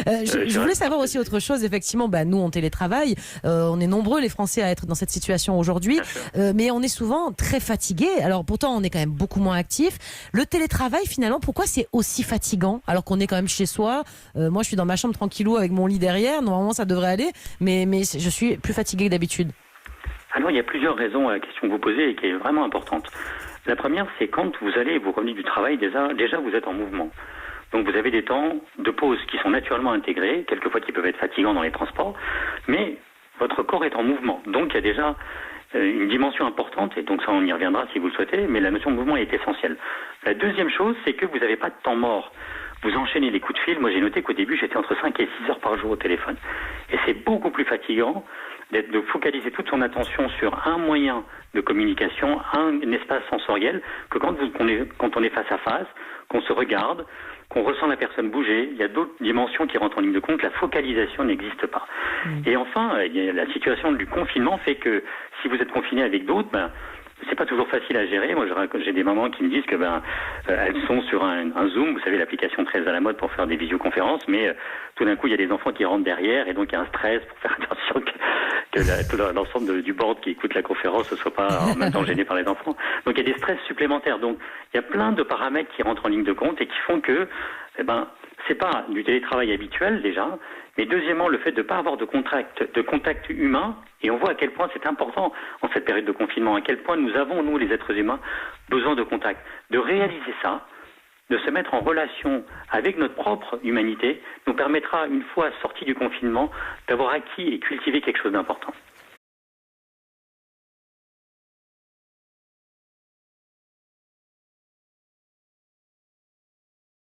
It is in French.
Je voulais savoir aussi autre chose. Effectivement, nous, on télétravaille. On est nombreux, les Français, à être dans cette situation aujourd'hui. Mais on est souvent très fatigués. Alors, pourtant, on est quand même beaucoup moins actifs. Le télétravail, finalement, pourquoi c'est aussi fatigant alors qu'on est quand même chez soi? Moi, je suis dans ma chambre tranquillou avec mon lit derrière. Normalement, ça devrait aller. Mais je suis plus fatiguée que d'habitude. Alors, il y a plusieurs raisons à la question que vous posez et qui est vraiment importante. La première, c'est quand vous allez vous revenez du travail, déjà vous êtes en mouvement. Donc vous avez des temps de pause qui sont naturellement intégrés, quelquefois qui peuvent être fatigants dans les transports, mais votre corps est en mouvement. Donc il y a déjà une dimension importante, et donc ça on y reviendra si vous le souhaitez, mais la notion de mouvement est essentielle. La deuxième chose, c'est que vous n'avez pas de temps mort. Vous enchaînez les coups de fil. Moi j'ai noté qu'au début j'étais entre 5 et 6 heures par jour au téléphone. Et c'est beaucoup plus fatigant de focaliser toute son attention sur un moyen de communication, un espace sensoriel, que quand on est face à face, qu'on se regarde, qu'on ressent la personne bouger. Il y a d'autres dimensions qui rentrent en ligne de compte. La focalisation n'existe pas. Et enfin, la situation du confinement fait que si vous êtes confiné avec d'autres, c'est pas toujours facile à gérer. Moi, j'ai des mamans qui me disent que elles sont sur un Zoom, vous savez, l'application très à la mode pour faire des visioconférences, mais tout d'un coup, il y a des enfants qui rentrent derrière, et donc il y a un stress pour faire attention que tout l'ensemble du board qui écoute la conférence ne soit pas en même temps gêné par les enfants. Donc il y a des stress supplémentaires. Donc il y a plein de paramètres qui rentrent en ligne de compte et qui font que, c'est pas du télétravail habituel déjà, mais deuxièmement, le fait de ne pas avoir de contact humain, et on voit à quel point c'est important en cette période de confinement, à quel point nous avons, nous les êtres humains, besoin de contact. De réaliser ça, de se mettre en relation avec notre propre humanité, nous permettra, une fois sortis du confinement, d'avoir acquis et cultivé quelque chose d'important.